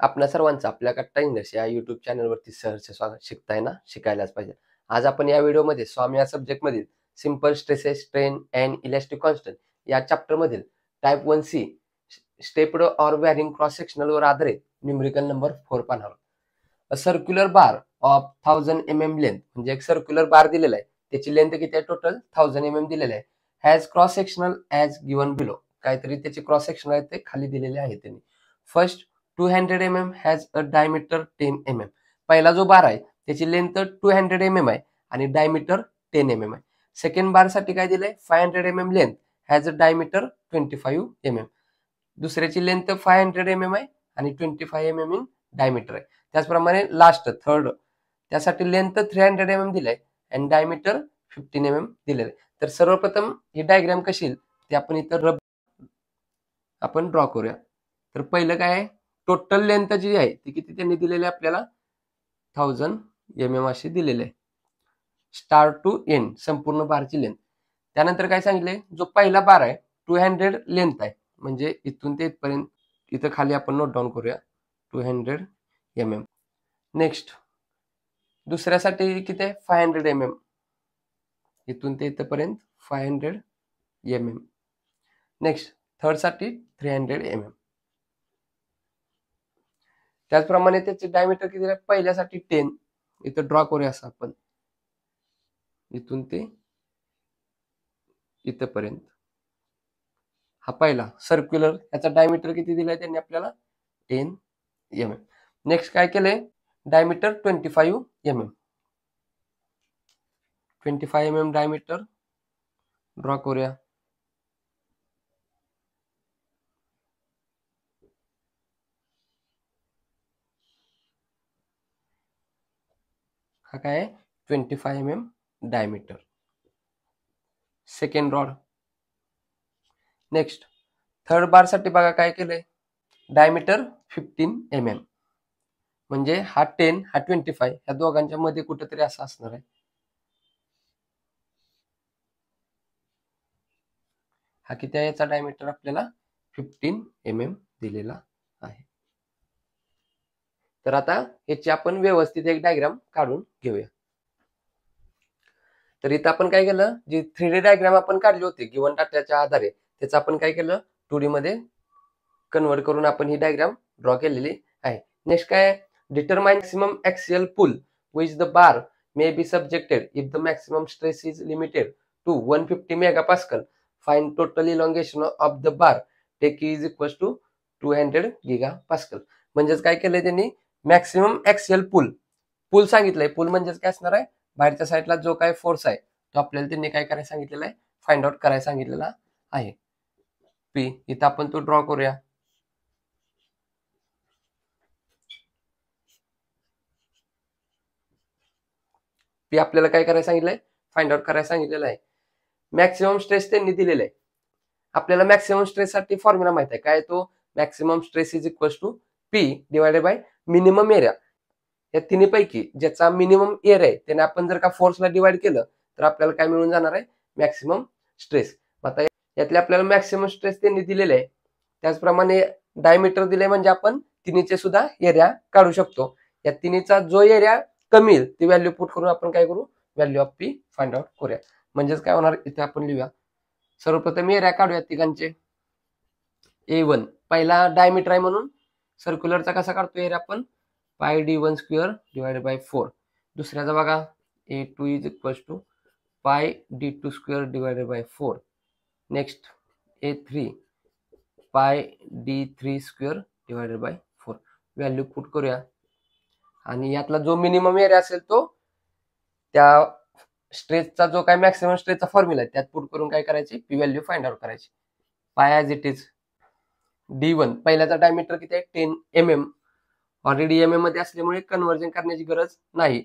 आपल्या सर्वांचं आपल्या कट्टा इंग्लिश या युट्यूब चॅनलवरती सहर्ष स्वागत. शिकताय ना, शिकायलाच पाहिजे. आज आपण या व्हिडिओमध्ये स्वामी या सब्जेक्टमधील simple stresses, strain and elastic constant या चॅप्टरमधील type 1C stepped or varying cross सेक्शनलवर आधारित न्यूमेरिकल नंबर 4 पाहणार आहोत. A circular bar of 1000 mm length, म्हणजे एक सर्क्युलर बार दिलेला आहे, त्याची लेंथ किती आहे? टोटल 1000 mm दिलेलं आहे. Has cross sectional as given below, काहीतरी त्याचे क्रॉस सेक्शनल आहेत ते खाली दिलेले आहे त्यांनी. First 200 mm has a diameter 10 mm. पहिला जो बार आहे त्याची लेंथ 200 mm आहे आणि डायमीटर 10 mm आहे. सेकंड बार साठी काय दिलंय? 500 mm length has a diameter 25 mm. दुसऱ्याची लेंथ 500 mm आहे आणि 25 mm इन डायमीटर आहे. त्याचप्रमाणे लास्ट थर्ड त्यासाठी लेंथ 300 mm दिलाय आणि डायमीटर 15 mm दिलेलं आहे. तर सर्वप्रथम ही डायग्राम कशी येईल ते आपण इथं आपण ड्रॉ करूया. तर पहिलं काय आहे? टोटल लेंथ जी आहे ती किती त्यांनी दिलेली आहे आपल्याला? 1000 mm अशी दिलेली आहे. स्टार्ट टू एंड संपूर्ण बारची लेंथ. त्यानंतर काय सांगितलंय? जो पहिला बार आहे 200 लेंथ आहे, म्हणजे इथून ते इथपर्यंत. इथं खाली आपण नोट डाऊन करूया 200 mm. नेक्स्ट दुसऱ्यासाठी किती आहे? 500 mm. इथून ते इथपर्यंत 500 mm. नेक्स्ट थर्ड साठी 300 mm. त्याचप्रमाणे त्याचे डायमीटर किती आहे? पहिल्यासाठी 10. इथं ड्रॉ करूया असं आपण, इथून ते इथपर्यंत. हा पहिला सर्क्युलर, याचा डायमीटर किती दिलाय त्यांनी आपल्याला? 10 mm. नेक्स्ट काय केलंय? Diameter 25 mm. 25 mm diameter draw करूया. हा काय आहे? 25 mm diameter. Second rod. Next third bar साठी बघा काय केलंय? Diameter 15 mm. म्हणजे हा 10 हा 25 ह्या दोघांच्या मध्ये कुठेतरी असं असणार आहे. हा किती आहे? याचा डायमीटर आपल्याला 15 mm दिलेला आहे. तर आता याची आपण व्यवस्थित एक डायग्राम काढून घेऊया. तर इथं आपण काय केलं? जी 3D डायग्राम आपण काढली होती गिवन डाटाच्या आधारे, त्याचं आपण काय केलं? 2D मध्ये कन्वर्ट करून आपण ही डायग्राम ड्रॉ केलेली आहे. नेक्स्ट काय? Determine maximum axial pull which the bar may be subjected if the maximum stress is limited to 150 megapascal. Find total elongation of the bar. Take is equals to 200 gigapascal. म्हणजेच काय केलंय त्यांनी? Maximum axial पूल सांगितलंय. पूल म्हणजेच काय असणार आहे? बाहेरच्या साईडला जो काय फोर्स आहे तो आपल्याला त्यांनी काय करायला सांगितलेला आहे? फाइंड आउट करायला सांगितलेला आहे. पी इथं आपण तो ड्रॉ करूया. पी आपल्याला काय करायला सांगितलंय? फाइंड आउट करायला सांगितलेलं आहे. मॅक्सिमम स्ट्रेस त्यांनी दिलेला आहे. आपल्याला मॅक्सिमम स्ट्रेस साठी फॉर्म्युला माहित आहे काय? तो maximum stress is equal to P divided by minimum area. या तिन्हीपैकी ज्याचा मिनिमम एरिया आहे त्याने आपण जर का फोर्सला डिवाइड केलं तर आपल्याला काय मिळून जाणार आहे? Maximum stress. आता यातले आपल्याला मॅक्सिमम स्ट्रेस त्यांनी दिलेले आहे. त्याचप्रमाणे डायमीटर दिले म्हणजे आपण तिन्हीचे सुद्धा एरिया काढू शकतो. या तिन्हीचा जो एरिया कमी येईल ती व्हॅल्यू पुट करून आपण काय करू? Value of P find out करूया. म्हणजेच काय होणार? इथे आपण लिहूया. सर्वप्रथम एरिया काढूया तिघांचे. A1 पहिला डायमीटर आहे म्हणून सर्क्युलरचा कसा काढतो एरिया आपण? पाय d1 स्क्वेअर डिवायडेड बाय 4. दुसऱ्याचा बघा A2 इज इक्वल टू पाय d2 square divided by 4. Next A3 पाय d3 square divided by 4. Value put करूया आणि यातला जो मिनिमम एरिया असेल तो त्या स्ट्रेसचा जो काय मॅक्सिमम स्ट्रेसचा फॉर्म्युला आहे त्यात पुट करून काय करायची? पी व्हॅल्यू फाइंड आउट करायची. Pi as it is D1 पहिल्याचा डायमीटर किती आहे? 10 mm. ऑलरेडी mm मध्ये असल्यामुळे कन्व्हर्जन करण्याची गरज नाही.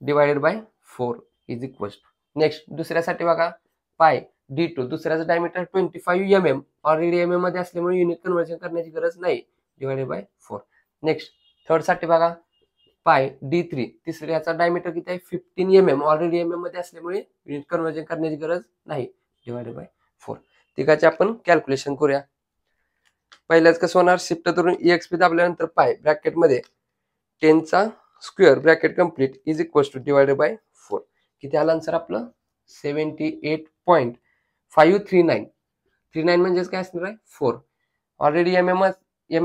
Divided by 4 is equal to. Next दुसऱ्यासाठी बघा पाय D2 दुसऱ्याचा डायमीटर 25 mm. ऑलरेडी mm मध्ये असल्यामुळे युनिट कन्व्हर्जन करण्याची गरज नाही. Divided by 4. नेक्स्ट थर्ड साठी बघा पाय D3 तिसऱ्याचा डायमीटर किती आहे? 15 mm. ऑलरेडी mm मध्ये असल्यामुळे युनिट कन्व्हर्जन करण्याची गरज नाही. Divided by 4. तिघाचे आपण कॅल्क्युलेशन करूया. पहिल्याच कसं होणार, शिफ्ट धरून EXP दाबल्यानंतर पाय ब्रॅकेटमध्ये 10चा square bracket complete is equal to divided by 4. किती आलं आन्सर आपलं 78.539. 39 म्हणजेच काय असणार आहे 4. ऑलरेडी एम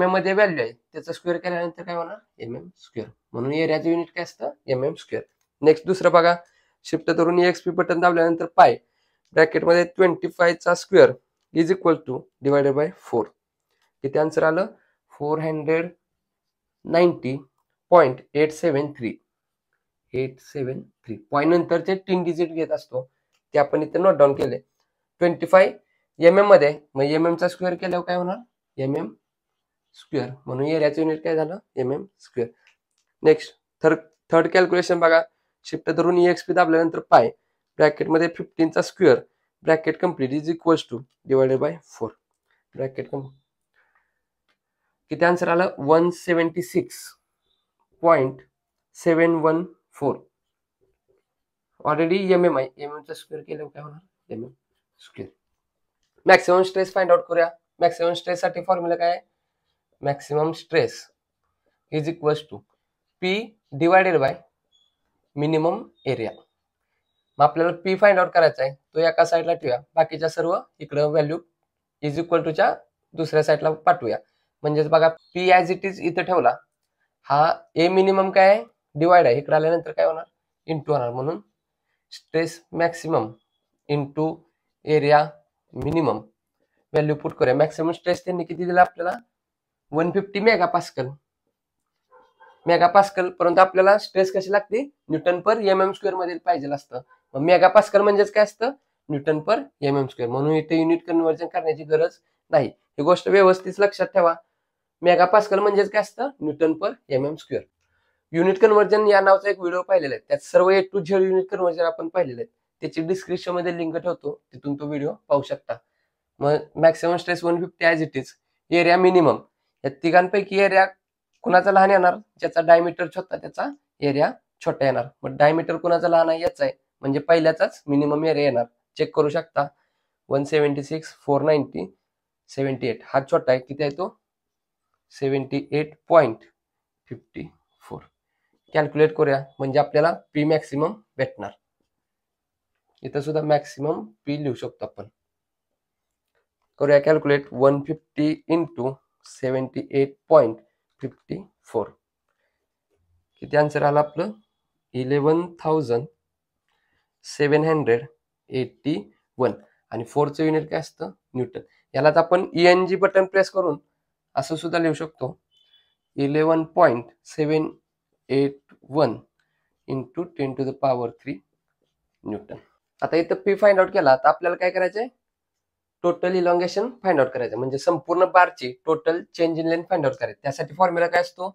मध्ये व्हॅल्यू आहे, त्याचा स्क्वेअर केल्यानंतर काय होणार MM स्क्वेअर, म्हणून एरियाचं युनिट काय असतं MM स्क्वेअर. नेक्स्ट दुसरं बघा, शिफ्ट धरून EXP बटन दाबल्यानंतर पाय ब्रॅकेटमध्ये 25चा square is equal to divided by 4. किती आन्सर आलं 490.873. पॉईंट नंतरचे 3 डिजिट घेत असतो, ते आपण इथे नोट डाऊन केले. 25 MM मध्ये, मग MM चा स्क्वेअर केल्यावर काय होणार MM स्क्वेअर, म्हणून एरियाचं युनिट काय झालं MM square. Next third calculation बघा, शिफ्ट धरून EXP दाबल्यानंतर पाय ब्रॅकेटमध्ये 15चा square bracket complete is equal to divided by 4. Bracket किती आन्सर आलं 176.714. ऑलरेडी MM आहे, MM चा स्क्वेअर केल्यावर काय होणार MM square. Maximum stress find out करूया. मॅक्सिमम स्ट्रेस साठी फॉर्म्युला काय आहे, maximum stress is equal to P divided by minimum area. मग आपल्याला P फाइंड आउट करायचा आहे, तो एका साईडला ठेवूया, बाकीच्या सर्व इकडं व्हॅल्यू इज इक्वल टूच्या दुसऱ्या साईडला पाठवूया. म्हणजेच बघा P ॲज इट इज इथं ठेवला, हा ए मिनिमम काय आहे डिवाइड आहे, इकडे आल्यानंतर काय होणार इंटू होणार, म्हणून stress maximum into area minimum value put करूया. मॅक्सिमम स्ट्रेस त्यांनी किती दिला आपल्याला 150 मेगापास्कल, परंतु आपल्याला स्ट्रेस कशी लागते न्यूटन पर MM स्क्वेअर मध्ये पाहिजे असतं. मग मेगापास्कल म्हणजेच काय असतं न्यूटन पर MM स्क्वेअर, म्हणून इथे युनिट कन्व्हर्जन करण्याची गरज नाही. ही गोष्ट व्यवस्थित लक्षात ठेवा. मेगापास्कल म्हणजेच काय असतं न्यूटन पर MM स्क्वेअर. युनिट कन्व्हर्जन या नावाचा एक व्हिडिओ पाहिलेला आहे, त्यात सर्व A to Z unit conversion आपण पाहिलेले आहेत, त्याची डिस्क्रिप्शन मध्ये लिंक ठेवतो, तिथून तो व्हिडिओ पाहू शकता. मग maximum stress 150 as it is, area minimum, या तिघांपैकी एरिया कुणाचा लहान येणार, ज्याचा डायमीटर छोटा त्याचा एरिया छोटा येणार. मग डायमीटर कुणाचा लहान आहे याचा आहे, म्हणजे पहिल्याचाच मिनिमम एरिया येणार. चेक करू शकता 176, 490, 78, हा छोटा आहे, किती आहे तो 78.54. कॅल्क्युलेट करूया, म्हणजे आपल्याला P मॅक्सिमम भेटणार. इथं सुद्धा मॅक्सिमम P लिहू शकतो आपण. करूया कॅल्क्युलेट, 150 इंटू 78.54. किती आन्सर आला आपलं 11,781. आणि 4चं युनिट काय असतं न्यूटन. यालाच आपण ENG बटन प्रेस करून असं सुद्धा लिहू शकतो 11.781 इंटू 10⁻³ न्यूटन. आता इथं P फाइंड आउट केला, तर आपल्याला काय करायचंय टोटल इलॉंगेशन फाइंड आउट करायचं, म्हणजे संपूर्ण बारची total change in length find out करायचं. त्यासाठी फॉर्म्युला काय असतो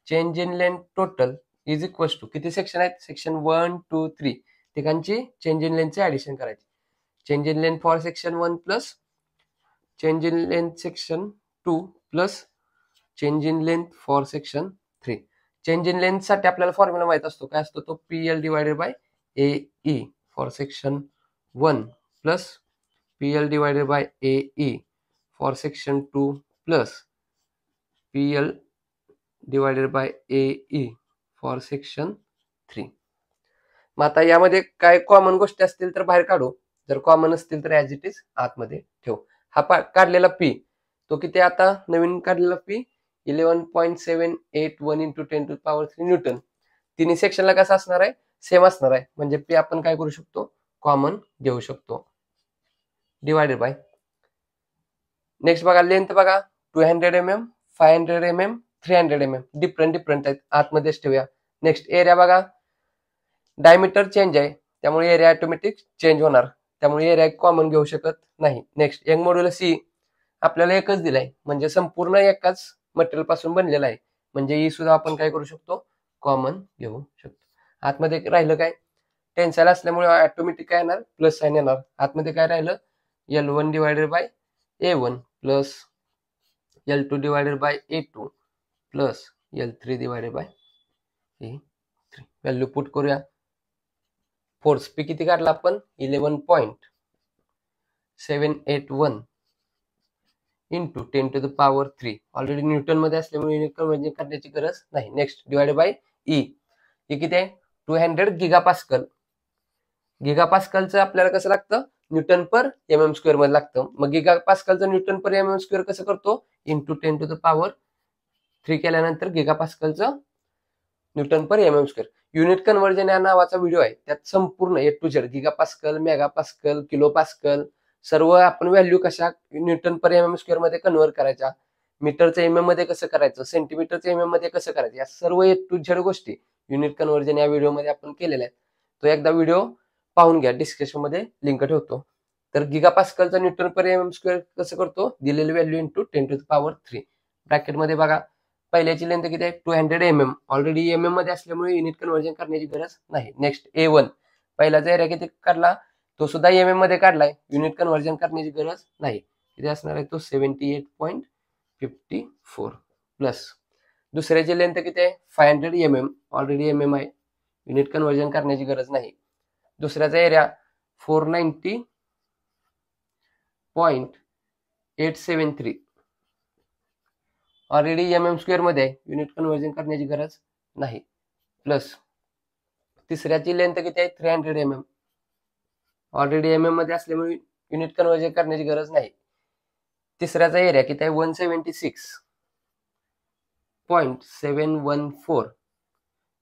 change in length total is equal to, किती सेक्शन आहेत सेक्शन 1, 2, 3, ठिकाणची चेंज इन लेंथचे ऍडिशन करायचे. Change in length for section 1 plus change in length section 2 plus change in length for section 3. Change in length साठी आपल्याला formula माहित असतो, काय असतो तो PL divided by AE for section 1 plus PL divided by AE for section 2 plus PL divided by AE for section 3. मग आता यामध्ये काय कॉमन गोष्टी असतील तर बाहेर काढू, जर कॉमन असतील तर ॲज इट इज आतमध्ये ठेवू. हा काढलेला P तो किती आता नवीन काढलेला P 11.781 इंटू 10⁻³ न्यूटन. तिन्ही सेक्शनला कसं असणार आहे सेम असणार आहे, म्हणजे P आपण काय करू शकतो कॉमन घेऊ शकतो डिवायडेड बाय. नेक्स्ट बघा लेंथ बघा 200 mm, 500 mm, 300 mm, डिफरंट आहेत, आतमध्येच ठेवूया. नेक्स्ट एरिया बघा, डायमीटर चेंज आहे त्यामुळे एरिया ऑटोमॅटिक चेंज होणार, त्यामुळे एरिया कॉमन घेऊ शकत नाही. नेक्स्ट यंग मॉड्यूल C आपल्याला एकच दिलाय, म्हणजे संपूर्ण एकाच मटेरियल पासून बनलेला आहे, म्हणजे E सुद्धा आपण काय करू शकतो कॉमन घेऊ शकतो. आतमध्ये राहिलं काय टेन्साईल असल्यामुळे ऑटोमॅटिक काय येणार प्लस साइन येणार. आतमध्ये काय राहिलं L1 divided by A1 plus L2 divided by A2 plus L3 divided by A3. Value put करूया. फोर्स P किती काढला आपण 11.781 इंटू 10⁻³ ऑलरेडी न्यूटन मध्ये असल्यामुळे युनिट कन्व्हर्जन करण्याची गरज नाही. Next divided by E. हे किती आहे 200 गिगापास्कल. गिगापास्कलचं आपल्याला कसं लागतं न्यूटन पर एमएम स्क्वेअर मध्ये लागतं. मग गिगापास्कलचं न्यूटन पर एमएम स्क्वेअर कसं करतो इंटू 10⁻³ केल्यानंतर गिगापास्कलचं न्यूटन पर एमएम स्क्वेअर. युनिट कन्व्हर्जन या नावाचा व्हिडिओ आहे, त्यात संपूर्ण ए to Z gigapascal, megapascal, kilopascal सर्व आपण व्हॅल्यू कशा न्यूटन पर एमएम स्क्वेअर मध्ये कन्व्हर्ट करायच्या, मीटरचं एमएम मध्ये कसं करायचं, सेंटीमीटरचं एमएम मध्ये कसं करायचं, या सर्व ए टू झेड गोष्टी युनिट कन्व्हर्जन या व्हिडिओ मध्ये आपण केलेल्या आहेत. तो एकदा व्हिडिओ पाहून घ्या, डिस्क्रिप्शन मध्ये लिंक ठेवतो. तर गिगापास्कलचा न्यूटन पर एमएम स्क्वेअर कसं करतो दिलेली व्हॅल्यू इंटू 10⁻³ ब्रॅकेट मध्ये बघा. पहिल्याची लेंथ किती आहे 200 mm. ऑलरेडी एमएम मध्ये असल्यामुळे युनिट कन्व्हर्जन करण्याची गरज नाही. नेक्स्ट A1 पहिलाचा एरिया किती काढला तो सुद्धा एमएम मध्ये काढलाय, युनिट कन्व्हर्जन करण्याची गरज नाही. किती असणार आहे तो 78.54 प्लस. दुसऱ्याची लेंथ किती आहे 500 mm. ऑलरेडी एमएम आहे, युनिट कन्व्हर्जन करण्याची गरज नाही. दुसऱ्याचा एरिया 490.873 ऑलरेडी एमएम स्क्वेअर मध्ये युनिट कन्व्हर्जन करण्याची गरज नाही. प्लस तिसऱ्याची लेंथ किती आहे 300 mm. ऑलरेडी एमएम मध्ये असल्यामुळे युनिट कन्व्हर्जन करण्याची गरज नाही. तिसऱ्याचा एरिया किती आहे 176.714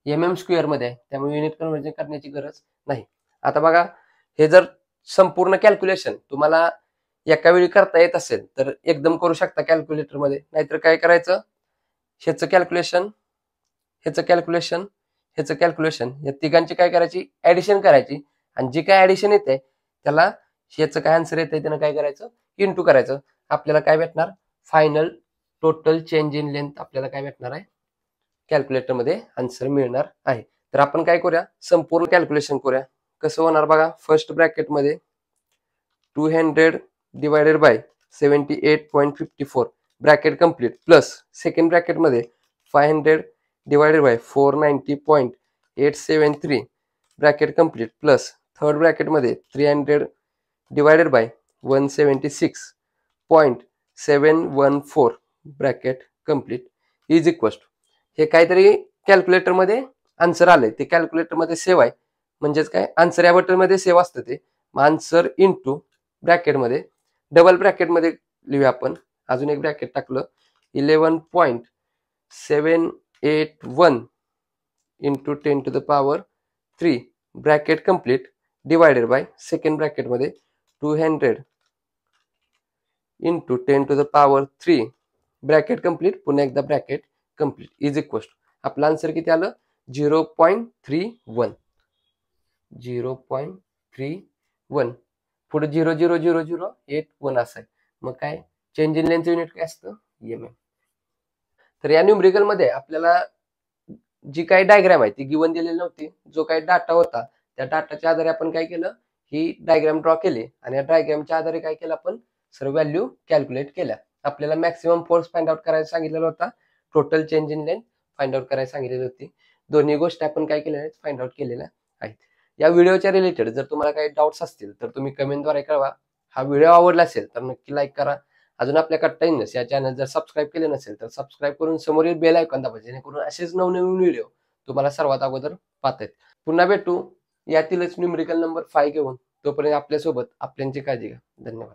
एमएम स्क्वेअर मध्ये आहे, त्यामुळे युनिट कन्व्हर्जन करण्याची गरज नाही. आता बघा हे जर संपूर्ण कॅल्क्युलेशन तुम्हाला एका वेळी करता येत असेल तर एकदम करू शकता कॅल्क्युलेटर मध्ये, नाहीतर काय करायचं ह्याचं कॅल्क्युलेशन, ह्याचं कॅल्क्युलेशन, ह्याचं कॅल्क्युलेशन, या तिघांची काय करायची ऍडिशन करायची, आणि जी काय ऍडिशन येते त्याला ह्याचं काय आन्सर येते त्यानं काय करायचं इंटू करायचं. आपल्याला काय भेटणार final total change in length आपल्याला काय भेटणार आहे कॅल्क्युलेटर मध्ये आन्सर मिळणार आहे. तर आपण काय करूया संपूर्ण कॅल्क्युलेशन करूया. कसं होणार बघा. फर्स्ट ब्रॅकेट मध्ये 200 divided by 78.54 bracket complete plus second bracket मध्ये 500 divided by 490.873 bracket complete plus third bracket मध्ये 300 divided by 176.714 bracket complete is equal to. हे काहीतरी कॅल्क्युलेटर मध्ये आन्सर आलंय ते कॅल्क्युलेटर मध्ये सेव्ह आहे, म्हणजेच काय आन्सर या बटन मध्ये सेव्ह असतं ते. आन्सर इंटू ब्रॅकेट मध्ये डबल ब्रॅकेट मध्ये लिहूया आपण, अजून एक ब्रॅकेट टाकलं 11.781 into 10⁻³ bracket complete divided by second bracket मध्ये 200 इंटू 10⁻³ ब्रॅकेट कम्प्लीट पुन्हा एकदा bracket complete is equal to. आपलं आन्सर किती आलं 0.31. 0.31 पुढे 0.0008 असं आहे. मग काय चेंज इन लेंथ युनिट काय असतं एमएम. तर या न्यूमरिकल मध्ये आपल्याला जी काही डायग्राम आहे ती गिवन दिलेली नव्हती, जो काही डाटा होता त्या डाटाच्या आधारे आपण काय केलं ही डायग्राम ड्रॉ केली, आणि या डायग्रामच्या आधारे काय केलं आपण सर्व व्हॅल्यू कॅल्क्युलेट केल्या. आपल्याला मॅक्सिमम फोर्स फाइंड आउट करायला सांगितलेला होता, total change in length find out करायला सांगितलेली होती. दोन्ही गोष्टी आपण काय केलेल्या आहेत फाइंड आउट केलेल्या आहेत. या व्हिडिओच्या रिलेटेड जर तुम्हाला काही डाऊट्स असतील तर तुम्ही कमेंटद्वारे कळवा. हा व्हिडिओ आवडला असेल तर नक्की लाईक करा. अजून आपल्या कट्टाईनस या चॅनल जर सबस्क्राईब केले नसेल तर सबस्क्राईब करून समोरील बेल आयकॉन दाबा, जेणेकरून असेच नवनवीन व्हिडिओ तुम्हाला सर्वात अगोदर पाहता येत. पुन्हा भेटू यातीलच न्यूमरिकल नंबर 5 घेऊन. तोपर्यंत आपल्यासोबत आपल्यांची काळजी घ्या. धन्यवाद.